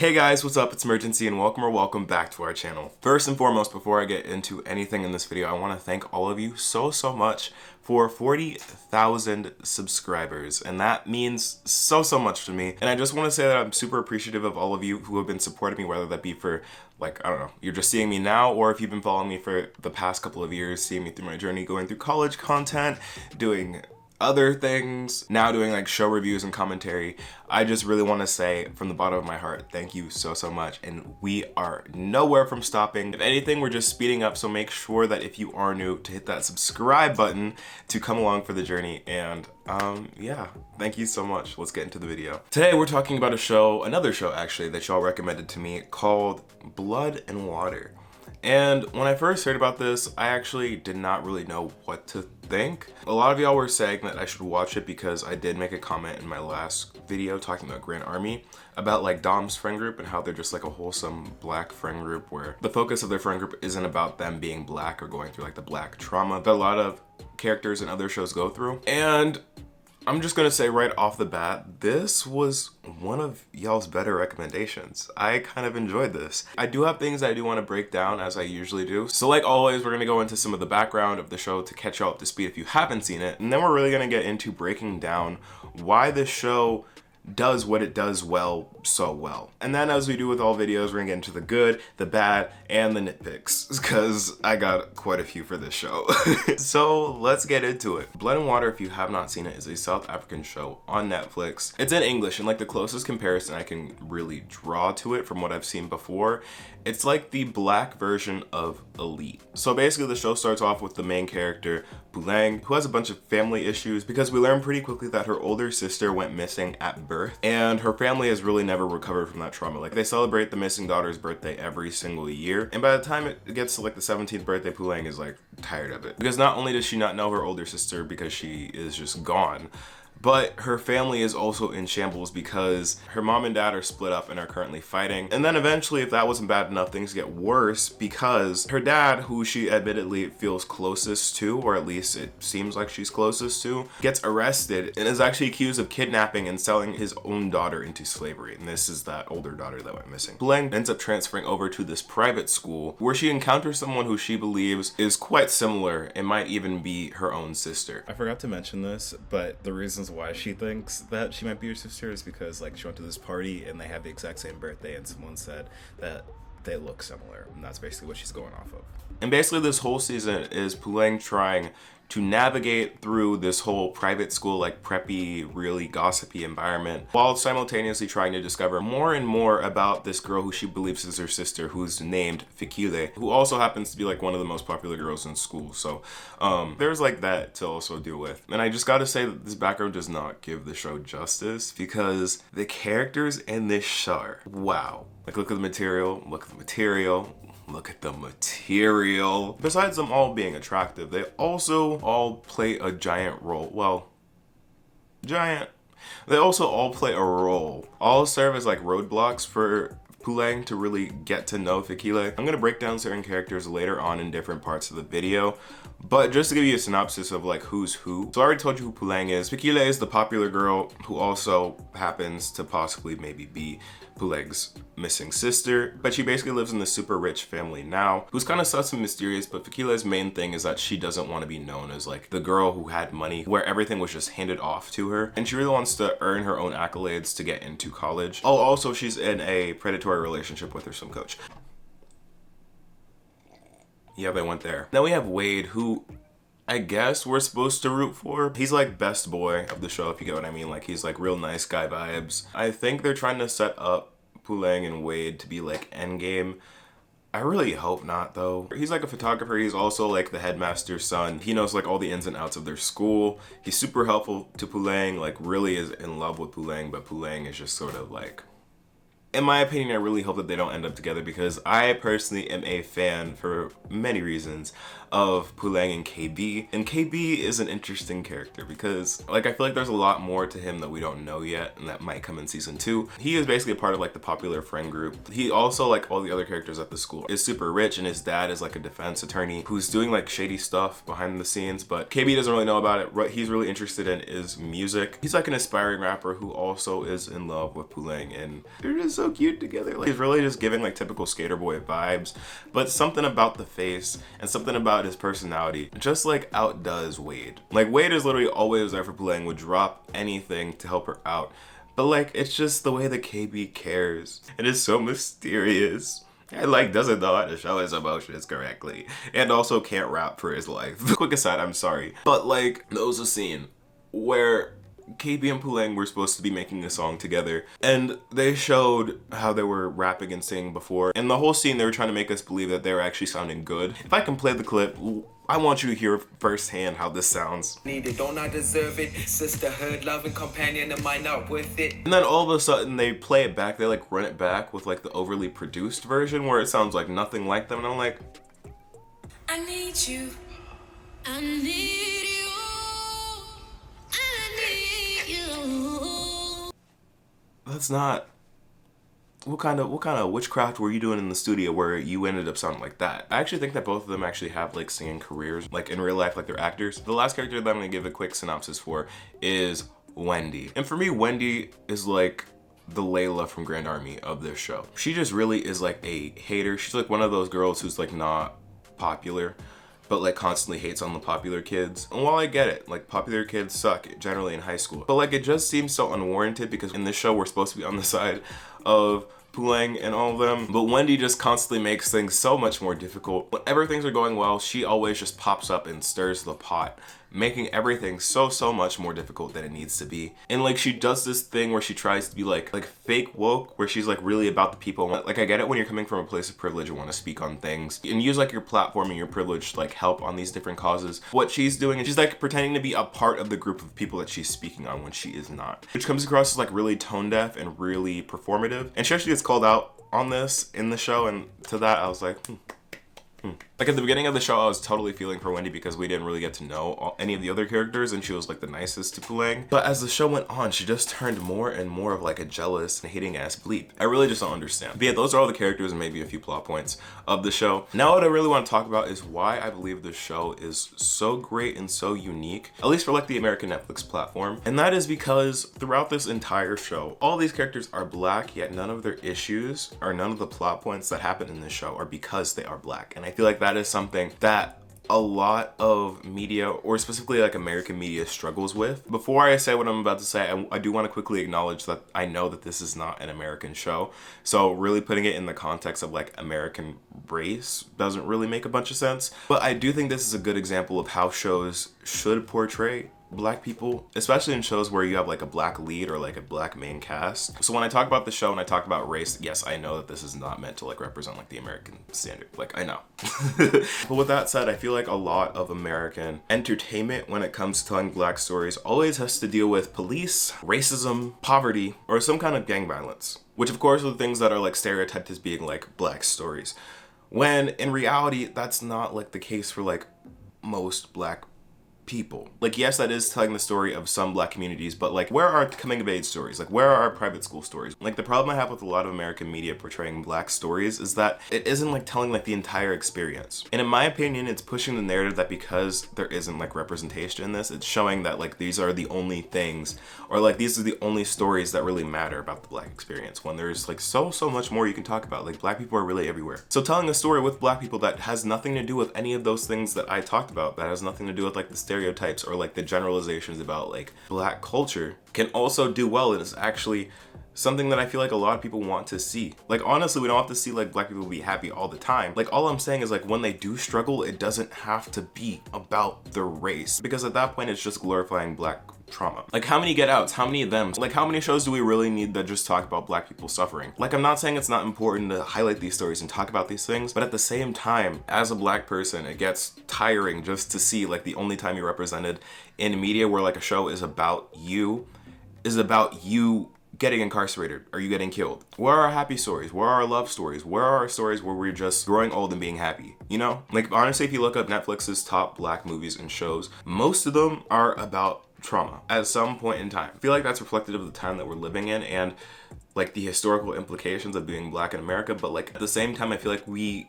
Hey guys, what's up? It's Imurgency and welcome back to our channel. First and foremost, before I get into anything in this video, I want to thank all of you so much for 40,000 subscribers, and that means so much to me. And I just want to say that I'm super appreciative of all of you who have been supporting me, whether that be for, like, I don't know, you're just seeing me now, or if you've been following me for the past couple of years, seeing me through my journey, going through college content, doing other things, now doing like show reviews and commentary. I just really want to say from the bottom of my heart, thank you so much, and we are nowhere from stopping. If anything, we're just speeding up, so make sure that if you are new to hit that subscribe button to come along for the journey. And yeah, thank you so much. Let's get into the video. Today we're talking about another show actually that y'all recommended to me called Blood and Water. And when I first heard about this, I actually did not really know what to think. A lot of y'all were saying that I should watch it because I did make a comment in my last video talking about Grand Army about like Dom's friend group and how they're just like a wholesome black friend group where the focus of their friend group isn't about them being black or going through like the black trauma that a lot of characters in other shows go through. And I'm just gonna say right off the bat, this was one of y'all's better recommendations. I kind of enjoyed this. I do have things I do want to break down as I usually do. So like always, we're gonna go into some of the background of the show to catch y'all up to speed if you haven't seen it. And then we're really gonna get into breaking down why this show does what it does so well. And then as we do with all videos, we're gonna get into the good, the bad, and the nitpicks, because I got quite a few for this show. So let's get into it. Blood and Water, if you have not seen it, is a South African show on Netflix. It's in English, and like the closest comparison I can really draw to it from what I've seen before, it's like the black version of Elite. So basically the show starts off with the main character, Kuleng, who has a bunch of family issues because we learn pretty quickly that her older sister went missing at birth, and her family has really never recovered from that trauma. Like, they celebrate the missing daughter's birthday every single year, and by the time it gets to like the 17th birthday, Kuleng is like tired of it, because not only does she not know her older sister because she is just gone, but her family is also in shambles because her mom and dad are split up and are currently fighting. And then eventually, if that wasn't bad enough, things get worse because her dad, who she admittedly feels closest to, or at least it seems like she's closest to, gets arrested and is actually accused of kidnapping and selling his own daughter into slavery. And this is that older daughter that went missing. Kuleng ends up transferring over to this private school where she encounters someone who she believes is quite similar and might even be her own sister. I forgot to mention this, but the reasons why she thinks that she might be her sister is because like she went to this party and they have the exact same birthday, and someone said that they look similar, and that's basically what she's going off of. And basically this whole season is Kuleng trying to navigate through this whole private school, like preppy, really gossipy environment, while simultaneously trying to discover more and more about this girl who she believes is her sister, who's named Fikile, who also happens to be like one of the most popular girls in school. So there's like that to also deal with. And I just gotta say that this background does not give the show justice, because the characters in this show, wow. Like, look at the material, look at the material. Look at the material. Besides them all being attractive, they also all play a giant role. Well, giant. They also all play a role. All serve as like roadblocks for Kuleng to really get to know Fikile. I'm gonna break down certain characters later on in different parts of the video, but just to give you a synopsis of like who's who. So I already told you who Kuleng is. Fikile is the popular girl who also happens to possibly maybe be Kuleng's missing sister, but she basically lives in this super rich family now, who's kind of sus and mysterious. But Fikile's main thing is that she doesn't want to be known as like the girl who had money, where everything was just handed off to her, and she really wants to earn her own accolades to get into college. Oh, also she's in a predatory relationship with her swim coach. Yeah, they went there. Then we have Wade, who I guess we're supposed to root for. He's like best boy of the show, if you get what I mean. Like, he's like real nice guy vibes. I think they're trying to set up Kuleng and Wade to be like endgame. I really hope not though. He's like a photographer. He's also like the headmaster's son. He knows like all the ins and outs of their school. He's super helpful to Kuleng, like really is in love with Kuleng, but Kuleng is just sort of like, in my opinion, I really hope that they don't end up together, because I personally am a fan, for many reasons, of Kuleng and KB. And KB is an interesting character because, like, I feel like there's a lot more to him that we don't know yet, and that might come in season 2. He is basically a part of like the popular friend group. He also, like all the other characters at the school, is super rich, and his dad is like a defense attorney who's doing like shady stuff behind the scenes, but KB doesn't really know about it. What he's really interested in is music. He's like an aspiring rapper who also is in love with Kuleng, and there is so cute together. Like, he's really just giving like typical skater boy vibes, but something about the face and something about his personality just like outdoes Wade. Like, Wade is literally always there for Kuleng, would drop anything to help her out. But like, it's just the way that KB cares. It is so mysterious. And like, doesn't know how to show his emotions correctly. And also can't rap for his life. Quick aside, I'm sorry. But like, there was a scene where KB and Kuleng were supposed to be making a song together, and they showed how they were rapping and singing before. And the whole scene, they were trying to make us believe that they were actually sounding good. If I can play the clip, I want you to hear firsthand how this sounds. Needed, don't I deserve it? Sisterhood, loving companion, am I not worth it? And then all of a sudden they play it back, they like run it back with like the overly produced version where it sounds like nothing like them, and I'm like, I need you. I need you. I need you. that's not, what kind of witchcraft were you doing in the studio where you ended up sounding like that? I actually think that both of them actually have like singing careers, like in real life, like they're actors. The last character that I'm gonna give a quick synopsis for is Wendy. And for me, Wendy is like the Layla from Grand Army of this show. She just really is like a hater. She's like one of those girls who's like not popular, but like constantly hates on the popular kids. And while I get it, like popular kids suck generally in high school, but like it just seems so unwarranted because in this show we're supposed to be on the side of Kuleng and all of them, but Wendy just constantly makes things so much more difficult. Whenever things are going well, she always just pops up and stirs the pot, making everything so much more difficult than it needs to be. And like, she does this thing where she tries to be like fake woke, where she's like really about the people. Like, I get it when you're coming from a place of privilege and want to speak on things and use like your platform and your privilege to like help on these different causes. What she's doing is she's like pretending to be a part of the group of people that she's speaking on when she is not, which comes across as like really tone deaf and really performative. And she actually gets called out on this in the show, and to that I was like, Like at the beginning of the show, I was totally feeling for Wendy because we didn't really get to know any of the other characters, and she was like the nicest to Kuleng. But as the show went on, she just turned more and more of like a jealous and hating ass bleep. I really just don't understand. But yeah, those are all the characters and maybe a few plot points of the show. Now what I really want to talk about is why I believe this show is so great and so unique, at least for like the American Netflix platform. And that is because throughout this entire show, all these characters are black, yet none of their issues or none of the plot points that happen in this show are because they are black. And I feel like that is something that a lot of media, or specifically like American media, struggles with. Before I say what I'm about to say, I do want to quickly acknowledge that I know that this is not an American show. So really putting it in the context of like American race doesn't really make a bunch of sense. But I do think this is a good example of how shows should portray black people, especially in shows where you have like a black lead or like a black main cast. So when I talk about the show and I talk about race, yes, I know that this is not meant to like represent like the American standard. Like, I know. But with that said, I feel like a lot of American entertainment when it comes to telling black stories always has to deal with police, racism, poverty, or some kind of gang violence, which of course are the things that are like stereotyped as being like black stories, when in reality that's not like the case for like most black people. Like, yes, that is telling the story of some black communities, but like, where are coming of age stories? Like, where are our private school stories? Like, the problem I have with a lot of American media portraying black stories is that it isn't like telling like the entire experience. And in my opinion, it's pushing the narrative that because there isn't like representation in this, it's showing that like these are the only things, or like these are the only stories that really matter about the black experience, when there's like so much more you can talk about. Like, black people are really everywhere. So telling a story with black people that has nothing to do with any of those things that I talked about, that has nothing to do with like the stereotypes or like the generalizations about like black culture, can also do well, and is actually something that I feel like a lot of people want to see. Like, honestly, we don't have to see like black people be happy all the time. Like, all I'm saying is like when they do struggle, it doesn't have to be about the race, because at that point it's just glorifying black trauma. Like, how many Get Outs, how many of them, like how many shows do we really need that just talk about black people suffering? Like, I'm not saying it's not important to highlight these stories and talk about these things, but at the same time, as a black person, it gets tiring just to see like the only time you're represented in media where like a show is about you getting incarcerated or you getting killed. Where are our happy stories? Where are our love stories? Where are our stories where we're just growing old and being happy? You know? Like, honestly, if you look up Netflix's top black movies and shows, most of them are about trauma at some point in time. I feel like that's reflective of the time that we're living in and like the historical implications of being black in America. But like at the same time, I feel like we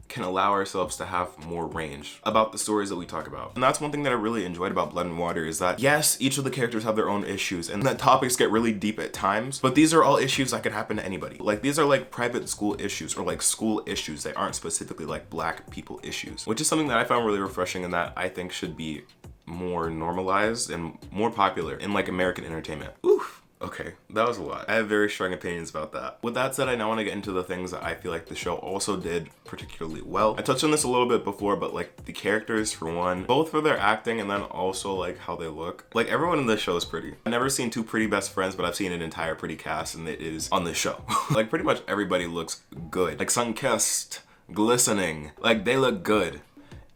can allow ourselves to have more range about the stories that we talk about. And that's one thing that I really enjoyed about Blood and Water is that yes, each of the characters have their own issues and the topics get really deep at times, but these are all issues that could happen to anybody. Like these are like private school issues or like school issues. They aren't specifically like Black people issues, which is something that I found really refreshing and that I think should be more normalized and more popular in like American entertainment. Oof. Okay, that was a lot. I have very strong opinions about that. With that said, I now want to get into the things that I feel like the show also did particularly well. I touched on this a little bit before, but like the characters for one, both for their acting and then also like how they look. Like everyone in this show is pretty. I've never seen two pretty best friends, but I've seen an entire pretty cast and it is on this show. Like pretty much everybody looks good. Like sun-kissed, glistening, like they look good.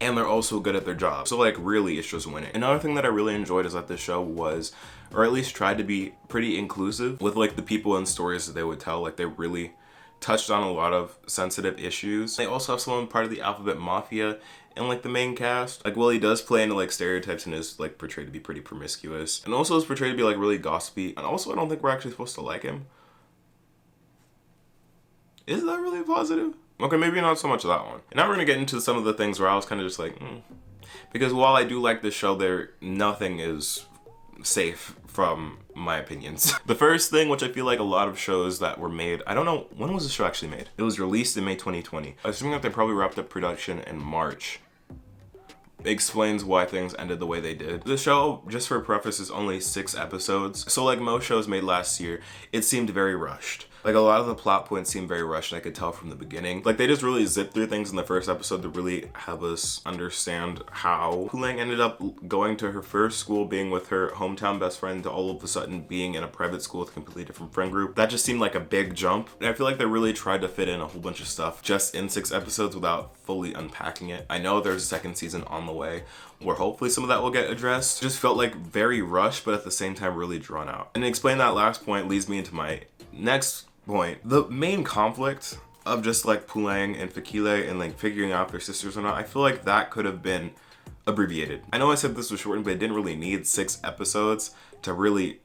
And they're also good at their job. So like really it's just winning. Another thing that I really enjoyed is that the show was, or at least tried to be, pretty inclusive with like the people and stories that they would tell. Like they really touched on a lot of sensitive issues. They also have someone part of the Alphabet Mafia in like the main cast. Like Willie does play into like stereotypes and is like portrayed to be pretty promiscuous. And also is portrayed to be like really gossipy. And also I don't think we're actually supposed to like him. Is that really positive? Okay, maybe not so much of that one. And now we're gonna get into some of the things where I was kind of just like, Because while I do like this show, nothing is safe from my opinions. The first thing, which I feel like a lot of shows that were made, I don't know, when was the show actually made? It was released in May 2020. Assuming that they probably wrapped up production in March. Explains why things ended the way they did. The show, just for preface, is only 6 episodes. So like most shows made last year, it seemed very rushed. Like a lot of the plot points seemed very rushed and I could tell from the beginning. Like they just really zipped through things in the first episode to really have us understand how Kuleng ended up going to her first school, being with her hometown best friend, to all of a sudden being in a private school with a completely different friend group. That just seemed like a big jump. And I feel like they really tried to fit in a whole bunch of stuff just in 6 episodes without fully unpacking it. I know there's a second season on the way where hopefully some of that will get addressed. Just felt like very rushed, but at the same time really drawn out. And to explain that last point leads me into my next point. The main conflict of just like Kuleng and Fakile and like figuring out if they're sisters or not, I feel like that could have been abbreviated. I know I said this was shortened, but it didn't really need 6 episodes to really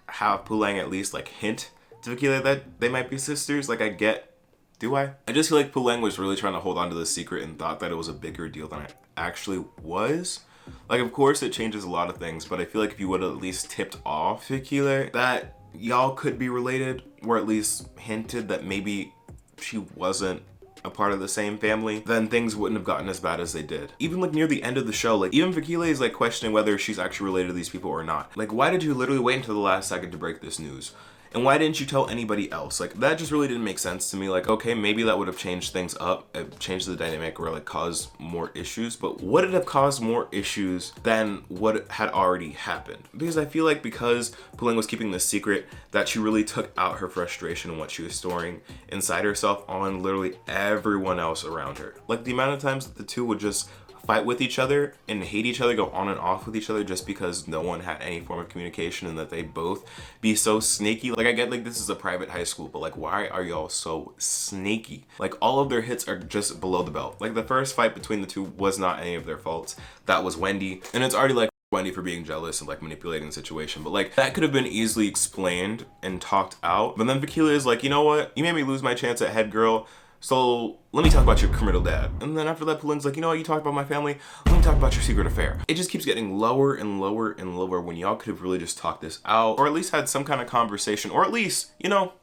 have Kuleng at least like hint to Fakile that they might be sisters. Like I get, do I? I just feel like Kuleng was really trying to hold on to the secret and thought that it was a bigger deal than it actually was. Like of course it changes a lot of things, but I feel like if you would have at least tipped off Fakile that y'all could be related, or at least hinted that maybe she wasn't a part of the same family, then things wouldn't have gotten as bad as they did. Even like near the end of the show, like even Fakile is like questioning whether she's actually related to these people or not. Like why did you literally wait until the last second to break this news? And why didn't you tell anybody else? Like that just really didn't make sense to me. Like, okay, maybe that would have changed things up, changed the dynamic or like caused more issues, but would it have caused more issues than what had already happened? Because I feel like because Kuleng was keeping this secret, that she really took out her frustration and what she was storing inside herself on literally everyone else around her. Like the amount of times that the two would just fight with each other and hate each other, go on and off with each other just because no one had any form of communication, and that they both be so sneaky. Like I get like this is a private high school, but like why are y'all so sneaky? Like all of their hits are just below the belt. Like the first fight between the two was not any of their faults. That was Wendy, and it's already like Wendy for being jealous and like manipulating the situation, but like that could have been easily explained and talked out. But then Fakile is like, you know what, you made me lose my chance at head girl, so let me talk about your criminal dad. And then after that, Kuleng's like, you know what, you talked about my family, let me talk about your secret affair. It just keeps getting lower and lower and lower when y'all could have really just talked this out, or at least had some kind of conversation, or at least, you know,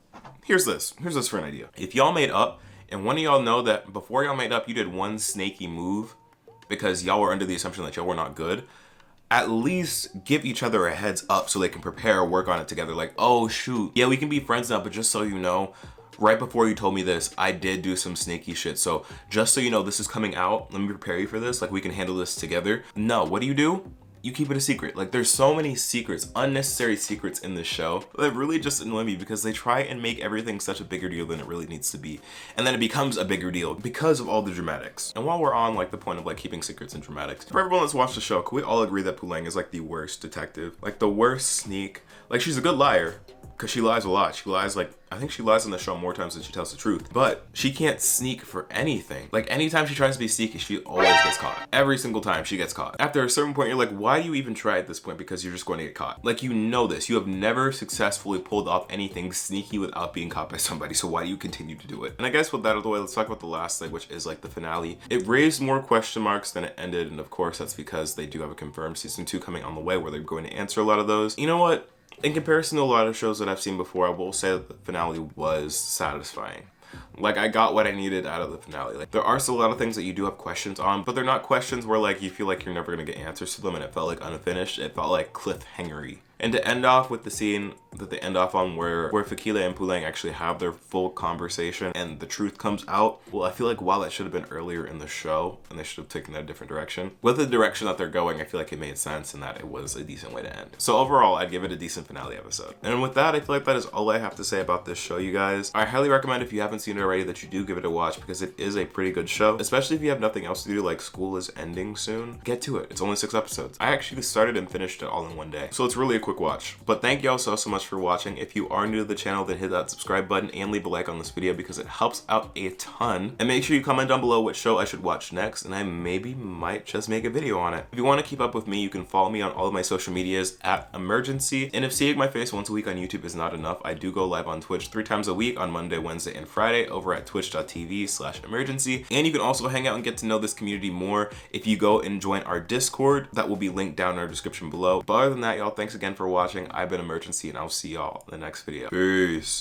here's this for an idea. If y'all made up, and one of y'all know that before y'all made up, you did one snaky move because y'all were under the assumption that y'all were not good, at least give each other a heads up so they can prepare or work on it together. Like, oh shoot, yeah, we can be friends now, but just so you know, right before you told me this, I did do some sneaky shit. So just so you know, this is coming out. Let me prepare you for this. Like we can handle this together. No, what do? You keep it a secret. Like there's so many secrets, unnecessary secrets in this show that really just annoy me because they try and make everything such a bigger deal than it really needs to be. And then it becomes a bigger deal because of all the dramatics. And while we're on like the point of like keeping secrets and dramatics, for everyone that's watched the show, can we all agree that Kuleng is like the worst detective? Like the worst sneak. Like she's a good liar, because she lies a lot. She lies, like, I think she lies on the show more times than she tells the truth. But she can't sneak for anything. Like, anytime she tries to be sneaky, she always gets caught. Every single time she gets caught. After a certain point, you're like, why do you even try at this point? Because you're just going to get caught. Like, you know this. You have never successfully pulled off anything sneaky without being caught by somebody. So why do you continue to do it? And I guess with that out of the way, let's talk about the last thing, which is like the finale. It raised more question marks than it ended. And of course, that's because they do have a confirmed season 2 coming on the way where they're going to answer a lot of those. You know what? In comparison to a lot of shows that I've seen before, I will say that the finale was satisfying. Like, I got what I needed out of the finale. Like, there are still a lot of things that you do have questions on, but they're not questions where, like, you feel like you're never gonna get answers to them, and it felt like unfinished. It felt like cliffhangery. And to end off with the scene that they end off on where Fakila and Kuleng actually have their full conversation and the truth comes out, well, I feel like while that should have been earlier in the show and they should have taken that a different direction, with the direction that they're going, I feel like it made sense and that it was a decent way to end. So overall, I'd give it a decent finale episode. And with that, I feel like that is all I have to say about this show, you guys. I highly recommend, if you haven't seen it already, that you do give it a watch because it is a pretty good show, especially if you have nothing else to do, like school is ending soon. Get to it. It's only 6 episodes. I actually started and finished it all in one day. So it's really a quick watch. But thank y'all so much for watching. If you are new to the channel, then hit that subscribe button and leave a like on this video because it helps out a ton. And make sure you comment down below what show I should watch next, and I might just make a video on it. If you want to keep up with me, you can follow me on all of my social medias at Imurgency. And if seeing my face once a week on YouTube is not enough, I do go live on Twitch 3 times a week on Monday, Wednesday, and Friday over at twitch.tv/Imurgency. And you can also hang out and get to know this community more if you go and join our Discord. That will be linked down in our description below. But other than that, y'all, thanks again for watching. I've been Imurgency, and I'll see y'all in the next video. Peace.